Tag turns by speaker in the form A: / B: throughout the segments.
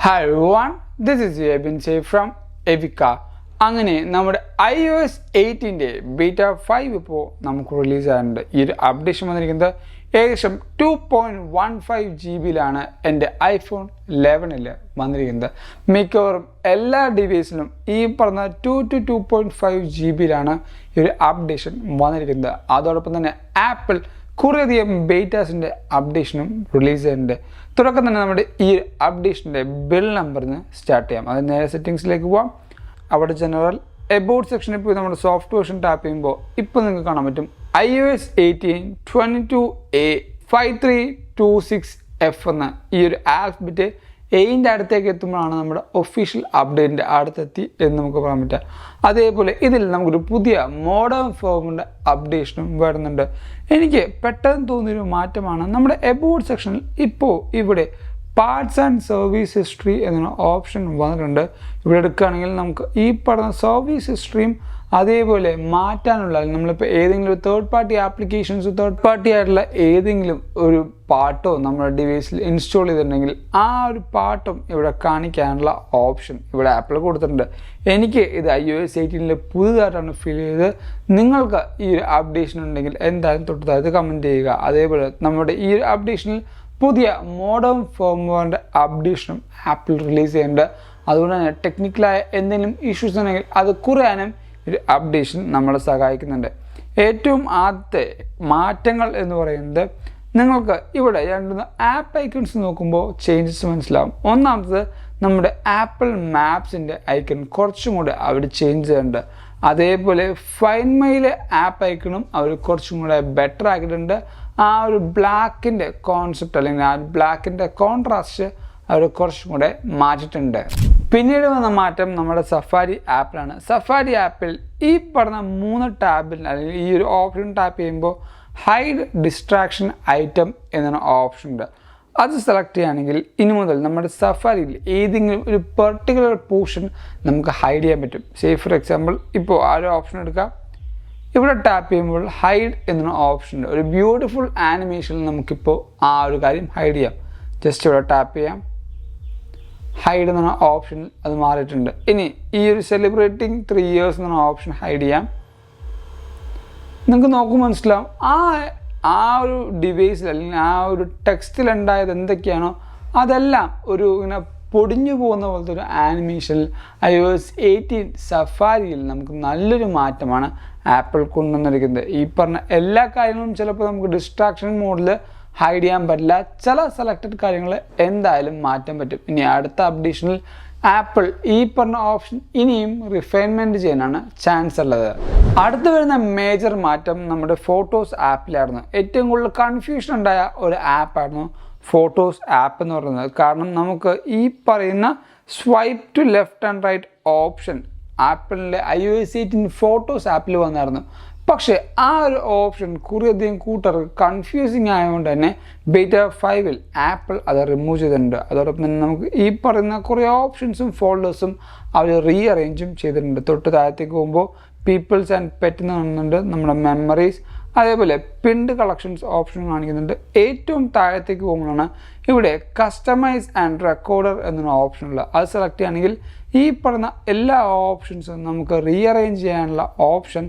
A: Hi everyone, this is Ebin Say from Evica. അങ്ങനെ നമ്മുടെ iOS 8ൻ്റെ beta 5 ഇപ്പോൾ നമുക്ക് റിലീസ് ആയിട്ടുണ്ട്. ഈ ഒരു അപ്ഡേഷൻ വന്നിരിക്കുന്നത് ഏകദേശം 2.15 GB എൻ്റെ iPhone 11ൽ വന്നിരിക്കുന്നത്. മിക്കവാറും എല്ലാ ഡിവൈസിലും ഈ പറഞ്ഞ 2 to 2.5 GB ഈ ഒരു അപ്ഡേഷൻ വന്നിരിക്കുന്നത്. അതോടൊപ്പം തന്നെ ആപ്പിൾ കുറേയധികം ബീറ്റാസിൻ്റെ അപ്ഡേഷനും റിലീസ് ചെയ്യുന്നുണ്ട്. തുടക്കം തന്നെ നമ്മുടെ ഈ അപ്ഡേഷൻ്റെ ബിൽ നമ്പറിന് സ്റ്റാർട്ട് ചെയ്യാം. അത് നേരെ സെറ്റിങ്സിലേക്ക് പോവാം. അവിടെ ജനറൽ എബൌട്ട് സെക്ഷനിൽ പോയി നമ്മുടെ സോഫ്റ്റ് വേർഷൻ ടാപ്പ് ചെയ്യുമ്പോൾ ഇപ്പോൾ നിങ്ങൾക്ക് കാണാൻ പറ്റും iOS 18.22a5326F എന്ന ഈ ഒരു ആൽഫബറ്റ് എയിൻ്റെ അടുത്തേക്ക് എത്തുമ്പോഴാണ് നമ്മുടെ ഒഫീഷ്യൽ അപ്ഡേറ്റിൻ്റെ അടുത്തെത്തി എന്ന് നമുക്ക് പറയാൻ പറ്റുക. അതേപോലെ ഇതിൽ നമുക്കൊരു പുതിയ മോഡേൺ ഫോമിൻ്റെ അപ്ഡേഷനും വരുന്നുണ്ട്. എനിക്ക് പെട്ടെന്ന് തോന്നിയൊരു മാറ്റമാണ് നമ്മുടെ എബൌട്ട് സെക്ഷനിൽ ഇപ്പോൾ ഇവിടെ പാർട്സ് ആൻഡ് സർവീസ് ഹിസ്റ്ററി എന്ന ഓപ്ഷൻ വന്നിട്ടുണ്ട്. ഇവിടെ എടുക്കുകയാണെങ്കിൽ നമുക്ക് ഈ പറഞ്ഞ സർവീസ് ഹിസ്റ്ററിയും അതേപോലെ മാറ്റാനുള്ള നമ്മളിപ്പോൾ ഏതെങ്കിലും ഒരു third party applications third party ആയിട്ടുള്ള ഏതെങ്കിലും ഒരു പാട്ടോ നമ്മുടെ ഡിവൈസിൽ ഇൻസ്റ്റാൾ ചെയ്തിട്ടുണ്ടെങ്കിൽ ആ ഒരു പാട്ടും ഇവിടെ കാണിക്കാനുള്ള ഓപ്ഷൻ ഇവിടെ ആപ്പിൾ കൊടുത്തിട്ടുണ്ട്. എനിക്ക് ഇത് iOS 18ൽ പുതുതായിട്ടാണ് ഫീൽ ചെയ്തത്. നിങ്ങൾക്ക് ഈ ഒരു അപ്ഡേഷൻ ഉണ്ടെങ്കിൽ എന്തായാലും തൊട്ടതായിട്ട് കമൻറ്റ് ചെയ്യുക. അതേപോലെ നമ്മുടെ ഈ ഒരു അപ്ഡേഷനിൽ പുതിയ മോഡേൺ ഫേംവെയറിൻ്റെ അപ്ഡേഷനും ആപ്പിൾ റിലീസ് ചെയ്യുന്നുണ്ട്. അതുകൊണ്ട് തന്നെ ടെക്നിക്കലായ എന്തെങ്കിലും ഇഷ്യൂസ് ഉണ്ടെങ്കിൽ അത് കുറയാനും ഒരു അപ്ഡേഷൻ നമ്മളെ സഹായിക്കുന്നുണ്ട്. ഏറ്റവും ആദ്യത്തെ മാറ്റങ്ങൾ എന്ന് പറയുന്നത് നിങ്ങൾക്ക് ഇവിടെ രണ്ട് ആപ്പ് ഐക്കൺസ് നോക്കുമ്പോൾ ചേഞ്ചസ് മനസ്സിലാവും. ഒന്നാമത്തത് നമ്മുടെ ആപ്പിൾ മാപ്സിൻ്റെ ഐക്കൺ കുറച്ചും കൂടെ അവർ ചേഞ്ച് ചെയ്യുന്നുണ്ട്. അതേപോലെ ഫൈൻഡ് മൈയിലെ ആപ്പ് ഐക്കണും അവർ കുറച്ചും കൂടെ ബെറ്റർ ആക്കിയിട്ടുണ്ട്. ആ ഒരു ബ്ലാക്കിൻ്റെ കോൺസെപ്റ്റ് അല്ലെങ്കിൽ ആ ബ്ലാക്കിൻ്റെ കോൺട്രാസ്റ്റ് അവർ കുറച്ചും കൂടെ മാറ്റിയിട്ടുണ്ട്. പിന്നീട് വന്ന മാറ്റം നമ്മുടെ സഫാരി ആപ്പിലാണ്. സഫാരി ആപ്പിൽ ഈ പറഞ്ഞ 3 ടാബിൽ അല്ലെങ്കിൽ ഈ ഒരു ഓപ്ഷൻ ടാപ്പ് ചെയ്യുമ്പോൾ ഹൈഡ് ഡിസ്ട്രാക്ഷൻ ഐറ്റം എന്നൊരു ഓപ്ഷൻ ഉണ്ട്. അത് സെലക്ട് ചെയ്യുകയാണെങ്കിൽ ഇനി മുതൽ നമ്മുടെ സഫാരിയിൽ ഏതെങ്കിലും ഒരു പെർട്ടിക്കുലർ പോർഷൻ നമുക്ക് ഹൈഡ് ചെയ്യാൻ പറ്റും. ഫോർ എക്സാമ്പിൾ ഇപ്പോൾ ആ ഒരു ഓപ്ഷൻ എടുക്കാം. ഇവിടെ ടാപ്പ് ചെയ്യുമ്പോൾ ഹൈഡ് എന്നൊരു ഓപ്ഷൻ ഉണ്ട്. ഒരു ബ്യൂട്ടിഫുൾ ആനിമേഷനിൽ നമുക്കിപ്പോൾ ആ ഒരു കാര്യം ഹൈഡ് ചെയ്യാം. ജസ്റ്റ് ഇവിടെ ടാപ്പ് ചെയ്യാം. ഹൈഡ് എന്ന ഓപ്ഷൻ അത് മാറിയിട്ടുണ്ട്. ഇനി ഈ ഒരു സെലിബ്രേറ്റിംഗ് 3 years എന്ന ഓപ്ഷൻ ഹൈഡ് ചെയ്യാം. നിങ്ങൾക്ക് നോക്കുമ്പോൾ മനസ്സിലാവും ആ ഒരു ഡിവൈസിൽ അല്ലെങ്കിൽ ആ ഒരു ടെക്സ്റ്റിലുണ്ടായത് എന്തൊക്കെയാണോ അതെല്ലാം ഒരു ഇങ്ങനെ പൊടിഞ്ഞു പോകുന്ന പോലത്തെ ഒരു ആനിമേഷനിൽ iOS 18 സഫാരിയിൽ നമുക്ക് നല്ലൊരു മാറ്റമാണ് ആപ്പിൾ കൊണ്ടുവന്നിരിക്കുന്നത്. ഈ പറഞ്ഞ എല്ലാ കാര്യങ്ങളും ചിലപ്പോൾ നമുക്ക് ഡിസ്ട്രാക്ഷൻ മോഡിൽ ഹൈഡ് ചെയ്യാൻ പറ്റില്ല. ചില സെലക്റ്റഡ് കാര്യങ്ങൾ എന്തായാലും മാറ്റാൻ പറ്റും. ഇനി അടുത്ത അപ്ഡേഷനിൽ ആപ്പിൾ ഈ പറഞ്ഞ ഓപ്ഷൻ ഇനിയും റിഫൈൻമെൻറ്റ് ചെയ്യാനാണ് ചാൻസ് ഉള്ളത്. അടുത്ത് വരുന്ന മേജർ മാറ്റം നമ്മുടെ ഫോട്ടോസ് ആപ്പിലായിരുന്നു. ഏറ്റവും കൂടുതൽ കൺഫ്യൂഷൻ ഉണ്ടായ ഒരു ആപ്പായിരുന്നു ഫോട്ടോസ് ആപ്പ് എന്ന് പറയുന്നത്. കാരണം നമുക്ക് ഈ പറയുന്ന swipe to left and right option ആപ്പിളിൻ്റെ iOS 18 ഫോട്ടോസ് ആപ്പിൽ വന്നായിരുന്നു. പക്ഷേ ആ ഒരു ഓപ്ഷൻ കുറേയധികം കൂട്ടർക്ക് കൺഫ്യൂസിങ് ആയതുകൊണ്ട് തന്നെ ബീറ്റ 5ൽ ആപ്പിൾ അത് റിമൂവ് ചെയ്തിട്ടുണ്ട്. അതോടൊപ്പം തന്നെ നമുക്ക് ഈ പറയുന്ന കുറേ ഓപ്ഷൻസും ഫോൾഡേഴ്സും അവർ റീഅറേഞ്ചും ചെയ്തിട്ടുണ്ട്. തൊട്ട് താഴത്തേക്ക് പോകുമ്പോൾ പീപ്പിൾസ് ആൻഡ് പെറ്റ് എന്ന് കാണുന്നുണ്ട്, നമ്മുടെ മെമ്മറീസ്, അതേപോലെ പിൻഡ് കളക്ഷൻസ് ഓപ്ഷൻ കാണിക്കുന്നുണ്ട്. ഏറ്റവും താഴത്തേക്ക് പോകുമ്പോഴാണ് ഇവിടെ കസ്റ്റമൈസ് ആൻഡ് റെക്കോർഡർ എന്നൊരു ഓപ്ഷനുള്ള. അത് സെലക്ട് ചെയ്യുകയാണെങ്കിൽ ഈ പറഞ്ഞ എല്ലാ ഓപ്ഷൻസും നമുക്ക് റീഅറേഞ്ച് ചെയ്യാനുള്ള ഓപ്ഷൻ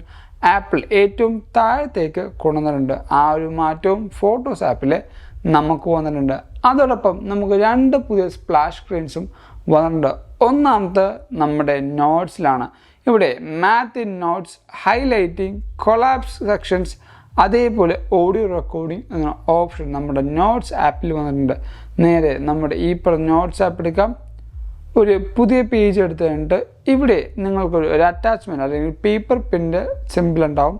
A: ആപ്പിൾ ഏറ്റവും താഴത്തേക്ക് കൊണ്ടുവന്നിട്ടുണ്ട്. ആ ഒരു മാറ്റവും ഫോട്ടോസ് ആപ്പിൽ നമുക്ക് വന്നിട്ടുണ്ട്. അതോടൊപ്പം നമുക്ക് 2 പുതിയ സ്പ്ലാഷ് സ്ക്രീൻസും വന്നിട്ടുണ്ട്. ഒന്നാമത്തെ നമ്മുടെ നോട്ട്സിലാണ്. ഇവിടെ math in knots, highlighting, collapse sections, അതേപോലെ ഓഡിയോ റെക്കോർഡിംഗ് എന്ന ഓപ്ഷൻ നമ്മുടെ നോട്ട്സ് ആപ്പിൽ വന്നിട്ടുണ്ട്. നേരെ നമ്മുടെ ഈ പറഞ്ഞ നോട്ട്സ് ആപ്പ് എടുക്കാം. ഒരു പുതിയ പേജ് എടുത്ത് കഴിഞ്ഞിട്ട് ഇവിടെ നിങ്ങൾക്കൊരു അറ്റാച്ച്മെൻറ്റ് അല്ലെങ്കിൽ പേപ്പർ പിൻ്റെ സിമ്പിൾ ഉണ്ടാവും.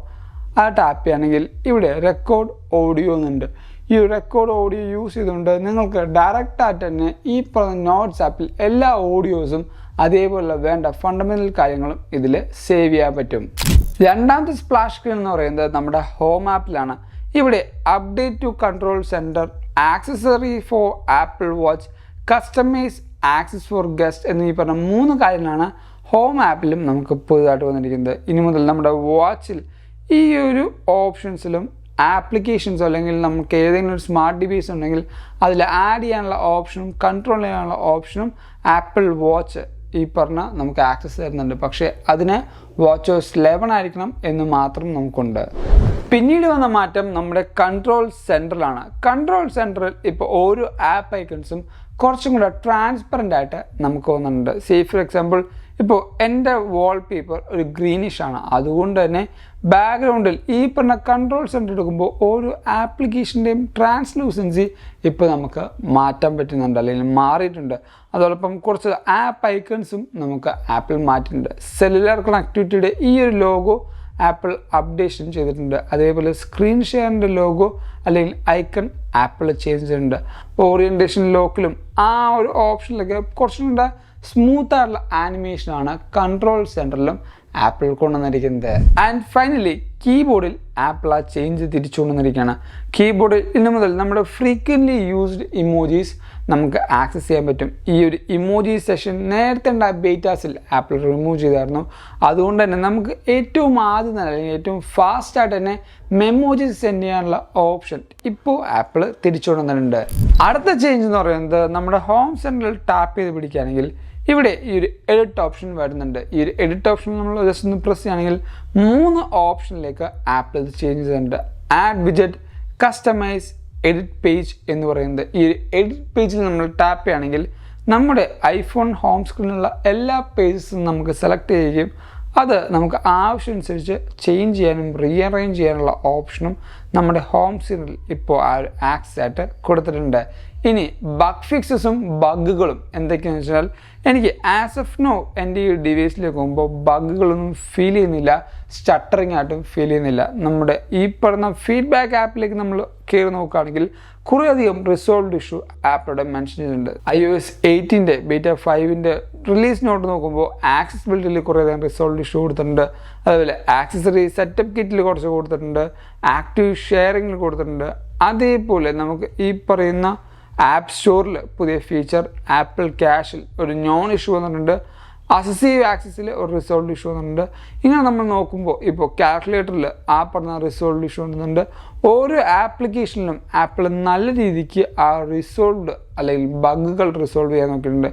A: അത് ടാപ്പ് ചെയ്യുകയാണെങ്കിൽ ഇവിടെ റെക്കോർഡ് ഓഡിയോ എന്നുണ്ട്. ഈ റെക്കോർഡ് ഓഡിയോ യൂസ് ചെയ്തുകൊണ്ട് നിങ്ങൾക്ക് ഡയറക്റ്റായിട്ട് തന്നെ ഈ പറഞ്ഞ നോട്ട്സ് ആപ്പിൽ എല്ലാ ഓഡിയോസും അതേപോലെ വേണ്ട ഫണ്ടമെൻ്റൽ കാര്യങ്ങളും ഇതിൽ സേവ് ചെയ്യാൻ പറ്റും. രണ്ടാമത്തെ സ്പ്ലാഷ് സ്ക്രീൻ എന്ന് പറയുന്നത് നമ്മുടെ ഹോം ആപ്പിലാണ്. ഇവിടെ update to control centre, accessory for Apple watch, customise access for guest എന്നീ പറഞ്ഞ 3 കാര്യങ്ങളാണ് ഹോം ആപ്പിലും നമുക്ക് പുതുതായിട്ട് വന്നിരിക്കുന്നത്. ഇനി മുതൽ നമ്മുടെ വാച്ചിൽ ഈ ഒരു ഓപ്ഷൻസിലും ആപ്ലിക്കേഷൻസോ അല്ലെങ്കിൽ നമുക്ക് ഏതെങ്കിലും ഒരു സ്മാർട്ട് ഡിവൈസ് ഉണ്ടെങ്കിൽ അതിൽ ആഡ് ചെയ്യാനുള്ള ഓപ്ഷനും കൺട്രോൾ ചെയ്യാനുള്ള ഓപ്ഷനും ആപ്പിൾ വാച്ച് ഈ പറഞ്ഞ നമുക്ക് ആക്സസ് തരുന്നുണ്ട്. പക്ഷേ അതിന് വാച്ച്OS 11 ആയിരിക്കണം എന്ന് മാത്രം നമുക്കുണ്ട്. പിന്നീട് വന്ന മാറ്റം നമ്മുടെ കൺട്രോൾ സെൻറ്ററിലാണ്. കൺട്രോൾ സെൻറ്ററിൽ ഇപ്പോൾ ഓരോ ആപ്പ് ഐക്കൺസും കുറച്ചും കൂടെ ട്രാൻസ്പെറൻ്റ് ആയിട്ട് നമുക്ക് വന്നിട്ടുണ്ട്. ഫോർ എക്സാമ്പിൾ ഇപ്പോൾ എൻ്റെ വാൾപേപ്പർ ഒരു ഗ്രീനിഷ് ആണ്, അതുകൊണ്ട് തന്നെ ബാക്ക്ഗ്രൗണ്ടിൽ ഈ പറഞ്ഞ കൺട്രോൾ സെൻറ്റർ എടുക്കുമ്പോൾ ഓരോ ആപ്ലിക്കേഷൻ്റെയും ട്രാൻസ്ലൂസൻസി ഇപ്പോൾ നമുക്ക് മാറ്റാൻ പറ്റുന്നുണ്ട് അല്ലെങ്കിൽ മാറിയിട്ടുണ്ട്. അതോടൊപ്പം കുറച്ച് ആപ്പ് ഐക്കൺസും നമുക്ക് ആപ്പിൾ മാറ്റിയിട്ടുണ്ട്. സെല്ലുലാർ കണക്ടിവിറ്റിയുടെ ഈ ഒരു ലോഗോ ആപ്പിൾ അപ്ഡേഷൻ ചെയ്തിട്ടുണ്ട്. അതേപോലെ സ്ക്രീൻ ഷെയറിൻ്റെ ലോഗോ അല്ലെങ്കിൽ ഐക്കൺ ആപ്പിൾ ചേഞ്ച് ചെയ്തിട്ടുണ്ട്. ഓറിയൻറ്റേഷൻ ലോക്കിലും ആ ഒരു ഓപ്ഷനിലൊക്കെ കുറച്ചും കൂടെ സ്മൂത്ത് ആയിട്ടുള്ള ആനിമേഷനാണ് കൺട്രോൾ സെൻറ്ററിലും ആപ്പിൾ കൊണ്ടുവന്നിരിക്കുന്നത്. ആൻഡ് ഫൈനലി കീബോർഡിൽ ആപ്പിൾ ആ ചേഞ്ച് തിരിച്ചു കൊണ്ടുവന്നിരിക്കുകയാണ്. കീബോർഡിൽ ഇന്നു മുതൽ നമ്മുടെ ഫ്രീക്വൻ്റ്ലി യൂസ്ഡ് ഇമോജീസ് നമുക്ക് ആക്സസ് ചെയ്യാൻ പറ്റും. ഈ ഒരു ഇമോജി സെഷൻ നേരത്തെ ഉണ്ടായ ബേറ്റാസിൽ ആപ്പിൾ റിമൂവ് ചെയ്തായിരുന്നു. അതുകൊണ്ട് തന്നെ നമുക്ക് ഏറ്റവും ആദ്യം തന്നെ അല്ലെങ്കിൽ ഏറ്റവും ഫാസ്റ്റായിട്ട് തന്നെ മെമ്മോജീസ് സെൻഡ് ചെയ്യാനുള്ള ഓപ്ഷൻ ഇപ്പോൾ ആപ്പിൾ തിരിച്ചു കൊണ്ടുവന്നിട്ടുണ്ട്. അടുത്ത ചേഞ്ച് എന്ന് പറയുന്നത് നമ്മുടെ ഹോം സെൻറ്ററിൽ ടാപ്പ് ചെയ്ത് പിടിക്കുകയാണെങ്കിൽ ഇവിടെ ഈ ഒരു എഡിറ്റ് ഓപ്ഷൻ വരുന്നുണ്ട്. ഈ ഒരു എഡിറ്റ് ഓപ്ഷൻ നമ്മൾ ജസ്റ്റ് ഒന്ന് പ്രസ് ചെയ്യുകയാണെങ്കിൽ 3 ഓപ്ഷനിലേക്ക് ആപ്പിൾ ഇത് ചേഞ്ച് ചെയ്തിട്ടുണ്ട്. ആഡ് വിജറ്റ്, കസ്റ്റമൈസ്, എഡിറ്റ് പേജ് എന്ന് പറയുന്നത്. ഈ ഒരു എഡിറ്റ് പേജിൽ നമ്മൾ ടാപ്പ് ചെയ്യുകയാണെങ്കിൽ നമ്മുടെ ഐഫോൺ ഹോം സ്ക്രീനിലുള്ള എല്ലാ പേജസും നമുക്ക് സെലക്ട് ചെയ്യുകയും അത് നമുക്ക് ആവശ്യമനുസരിച്ച് ചേഞ്ച് ചെയ്യാനും റീഅറേഞ്ച് ചെയ്യാനുള്ള ഓപ്ഷനും നമ്മുടെ ഹോം സ്ക്രീനിൽ ഇപ്പോൾ ആ ഒരു ആക്സസ് ആയിട്ട് കൊടുത്തിട്ടുണ്ട്. ഇനി ബഗ് ഫിക്സസും ബഗ്ഗുകളും എന്തൊക്കെയാണെന്ന് വെച്ചാൽ എനിക്ക് ആസ് ഓഫ് നോ എൻ്റെ ഈ ഡിവൈസിലേക്ക് പോകുമ്പോൾ ബഗ്ഗുകളൊന്നും ഫീൽ ചെയ്യുന്നില്ല, സ്റ്റട്ടറിങ് ആയിട്ടും ഫീൽ ചെയ്യുന്നില്ല. നമ്മുടെ ഈ പറഞ്ഞ ഫീഡ്ബാക്ക് ആപ്പിലേക്ക് നമ്മൾ കയറി നോക്കുകയാണെങ്കിൽ കുറേയധികം റിസോൾവ്ഡ് ഇഷ്യൂ ആപ്പിലൂടെ മെൻഷൻ ചെയ്തിട്ടുണ്ട്. iOS 8 ബീറ്റ 5 റിലീസ് നോട്ട് നോക്കുമ്പോൾ ആക്സസിബിലിറ്റിയിൽ കുറേയധികം റിസോൾവ്ഡ് ഇഷ്യൂ കൊടുത്തിട്ടുണ്ട്. അതുപോലെ ആക്സസറി സെറ്റപ്പ് കിറ്റിൽ കുറച്ച് കൊടുത്തിട്ടുണ്ട്, ആക്റ്റീവ് ഷെയറിങ്ങിൽ കൊടുത്തിട്ടുണ്ട്. അതേപോലെ നമുക്ക് ഈ പറയുന്ന ആപ്പ് സ്റ്റോറിൽ പുതിയ ഫീച്ചർ ആപ്പിൾ ക്യാഷിൽ ഒരു നോൺ ഇഷ്യൂ വന്നിട്ടുണ്ട്. അസസീവ് ആക്സസിൽ ഒരു റിസോൾവ്ഡ് ഇഷ്യൂ വന്നിട്ടുണ്ട്. ഇങ്ങനെ നമ്മൾ നോക്കുമ്പോൾ ഇപ്പോൾ കാൽക്കുലേറ്ററിൽ ആ പറഞ്ഞ റിസോൾവ്ഡ് ഇഷ്യൂ വന്നിട്ടുണ്ട്. ഓരോ ആപ്ലിക്കേഷനിലും ആപ്പിൾ നല്ല രീതിക്ക് ആ റിസോൾവ്ഡ് അല്ലെങ്കിൽ ബഗ്ഗുകൾ റിസോൾവ് ചെയ്യാൻ നോക്കിയിട്ടുണ്ട്.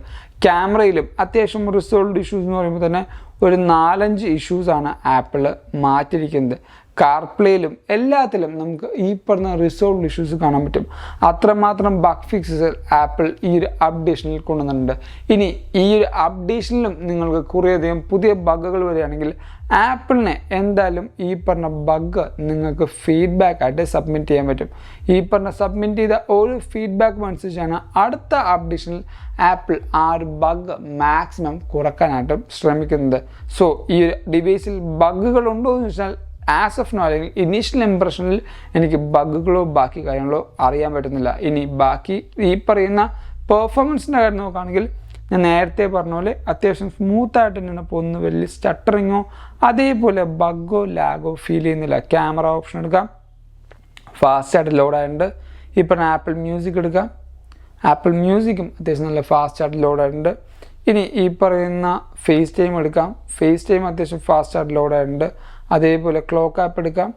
A: ക്യാമറയിലും അത്യാവശ്യം റിസോൾവ്ഡ് ഇഷ്യൂസ് എന്ന് പറയുമ്പോൾ തന്നെ ഒരു 4-5 ഇഷ്യൂസാണ് ആപ്പിൾ മാറ്റിയിരിക്കുന്നത്. കാർപ്ലേയിലും എല്ലാത്തിലും നമുക്ക് ഈ പറഞ്ഞ റിസോൾവ്ഡ് ഇഷ്യൂസ് കാണാൻ പറ്റും. അത്രമാത്രം ബഗ് ഫിക്സസ് ആപ്പിൾ ഈ ഒരു അപ്ഡേഷനിൽ കൊണ്ടുവന്നിട്ടുണ്ട്. ഇനി ഈ ഒരു അപ്ഡേഷനിലും നിങ്ങൾക്ക് കുറേയധികം പുതിയ ബഗ്ഗുകൾ വരികയാണെങ്കിൽ ആപ്പിളിനെ എന്തായാലും ഈ പറഞ്ഞ ബഗ്ഗ് നിങ്ങൾക്ക് ഫീഡ്ബാക്ക് ആയിട്ട് സബ്മിറ്റ് ചെയ്യാൻ പറ്റും. ഈ പറഞ്ഞ സബ്മിറ്റ് ചെയ്ത ഓരോ ഫീഡ്ബാക്കും അനുസരിച്ചാണ് അടുത്ത അപ്ഡേഷനിൽ ആപ്പിൾ ആ ഒരു ബഗ്ഗ് മാക്സിമം കുറക്കാനായിട്ടും ശ്രമിക്കുന്നത്. സോ ഈ ഒരു ഡിവൈസിൽ ബഗ്ഗുകൾ ഉണ്ടോ എന്ന് വെച്ചാൽ ആസ് ഓഫ് നോ അല്ലെങ്കിൽ ഇനീഷ്യൽ ഇംപ്രഷനിൽ എനിക്ക് ബഗ്ഗുകളോ ബാക്കി കാര്യങ്ങളോ അറിയാൻ പറ്റുന്നില്ല. ഇനി ബാക്കി ഈ പറയുന്ന പെർഫോമൻസിൻ്റെ കാര്യം നോക്കുകയാണെങ്കിൽ ഞാൻ നേരത്തെ പറഞ്ഞ പോലെ അത്യാവശ്യം സ്മൂത്തായിട്ട് തന്നെയാണ് പോകുന്നത്. വലിയ സ്റ്റട്ടറിങ്ങോ അതേപോലെ ബഗ്ഗോ ലാഗോ ഫീൽ ചെയ്യുന്നില്ല. ക്യാമറ ഓപ്ഷൻ എടുക്കാം, ഫാസ്റ്റായിട്ട് ലോഡായിട്ടുണ്ട്. ഈ പറഞ്ഞ ആപ്പിൾ മ്യൂസിക് എടുക്കാം, ആപ്പിൾ മ്യൂസിക്കും അത്യാവശ്യം നല്ല ഫാസ്റ്റായിട്ട് ലോഡായിട്ടുണ്ട്. ഇനി ഈ പറയുന്ന ഫേസ് ടൈം എടുക്കാം, ഫേസ് ടൈം അത്യാവശ്യം ഫാസ്റ്റായിട്ട് ലോഡായിട്ടുണ്ട്. അതേപോലെ ക്ലോക്ക് ആപ്പ് എടുക്കാം,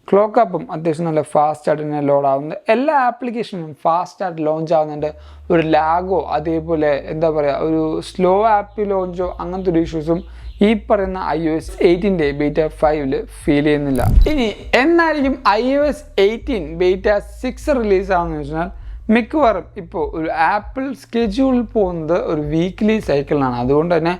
A: ക്ലോക്ക് ആപ്പും അത്യാവശ്യം നല്ല ഫാസ്റ്റായിട്ട് തന്നെ ലോഡ് ആവുന്നത്. എല്ലാ ആപ്ലിക്കേഷനും ഫാസ്റ്റായിട്ട് ലോഞ്ച് ആവുന്നുണ്ട്. ഒരു ലാഗോ അതേപോലെ എന്താ പറയുക ഒരു സ്ലോ ആപ്പ് ലോഞ്ചോ അങ്ങനത്തെ ഒരു ഇഷ്യൂസും ഈ പറയുന്ന iOS 8 ബീറ്റ 5 ഫീൽ ചെയ്യുന്നില്ല. ഇനി എന്നായിരിക്കും iOS 18 ബീറ്റ 6 റിലീസ് ആവുമെന്ന് വെച്ചാൽ മിക്കവാറും ഇപ്പോൾ ഒരു ആപ്പിൾ സ്കെഡ്യൂളിൽ പോകുന്നത് ഒരു വീക്ക്ലി സൈക്കിളിലാണ്. അതുകൊണ്ട് തന്നെ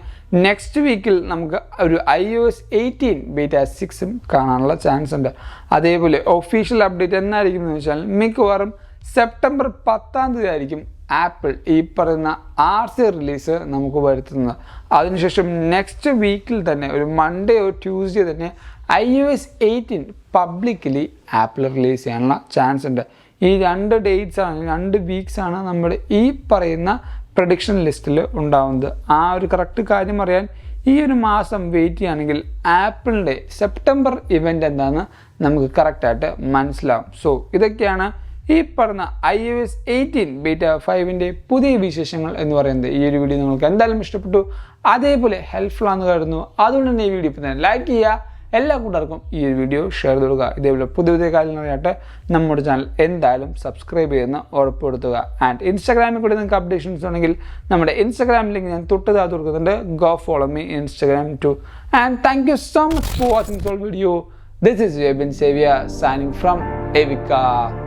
A: നെക്സ്റ്റ് വീക്കിൽ നമുക്ക് ഒരു iOS 18 ബീറ്റ 6 കാണാനുള്ള ചാൻസ് ഉണ്ട്. അതേപോലെ ഒഫീഷ്യൽ അപ്ഡേറ്റ് എന്നായിരിക്കും എന്ന് വെച്ചാൽ മിക്കവാറും സെപ്റ്റംബർ 10 ആയിരിക്കും ആപ്പിൾ ഈ പറയുന്ന RC റിലീസ് നമുക്ക് വരുത്തുന്നത്. അതിനുശേഷം നെക്സ്റ്റ് വീക്കിൽ തന്നെ ഒരു മൺഡേ ഓർ ട്യൂസ്ഡേ തന്നെ iOS 18 പബ്ലിക്കലി ആപ്പിൾ റിലീസ് ചെയ്യാനുള്ള ചാൻസ് ഉണ്ട്. ഈ 2 ഡേറ്റ്സ് ആണ് 2 വീക്സ് ആണ് നമ്മുടെ ഈ പറയുന്ന പ്രഡിക്ഷൻ ലിസ്റ്റിൽ ഉണ്ടാവുന്നത്. ആ ഒരു കറക്റ്റ് കാര്യം അറിയാൻ ഈ ഒരു മാസം വെയിറ്റ് ചെയ്യുകയാണെങ്കിൽ ആപ്പിളിൻ്റെ സെപ്റ്റംബർ ഇവൻ്റ് എന്താണെന്ന് നമുക്ക് കറക്റ്റായിട്ട് മനസ്സിലാവും. സോ ഇതൊക്കെയാണ് ഈ പറഞ്ഞ iOS 18 ബീറ്റ 5 പുതിയ വിശേഷങ്ങൾ എന്ന് പറയുന്നത്. ഈ ഒരു വീഡിയോ നിങ്ങൾക്ക് എന്തായാലും ഇഷ്ടപ്പെട്ടു, അതേപോലെ ഹെൽപ്ഫുൾ ആണെന്ന് കരുതുന്നു. അതുകൊണ്ട് തന്നെ ഈ വീഡിയോ ഇപ്പം തന്നെ ലൈക്ക് ചെയ്യുക, എല്ലാ കൂട്ടുകാർക്കും ഈ ഒരു വീഡിയോ ഷെയർ ചെയ്ത് കൊടുക്കുക. ഇതേപോലെ പുതിയ പുതിയ കാര്യങ്ങൾ അറിയാട്ട് നമ്മുടെ ചാനൽ എന്തായാലും സബ്സ്ക്രൈബ് ചെയ്യുന്ന ഉറപ്പുവരുത്തുക. ആൻഡ് ഇൻസ്റ്റാഗ്രാമിൽ കൂടി നിങ്ങൾക്ക് അപ്ഡേഷൻസ് ഉണ്ടെങ്കിൽ നമ്മുടെ ഇൻസ്റ്റാഗ്രാം ലിങ്ക് ഞാൻ തൊട്ട് താഴത്ത് കൊടുക്കുന്നുണ്ട്. Go follow me Instagram too. And thank you so much for watching this video. This is Vibin Xavier signing from Evika.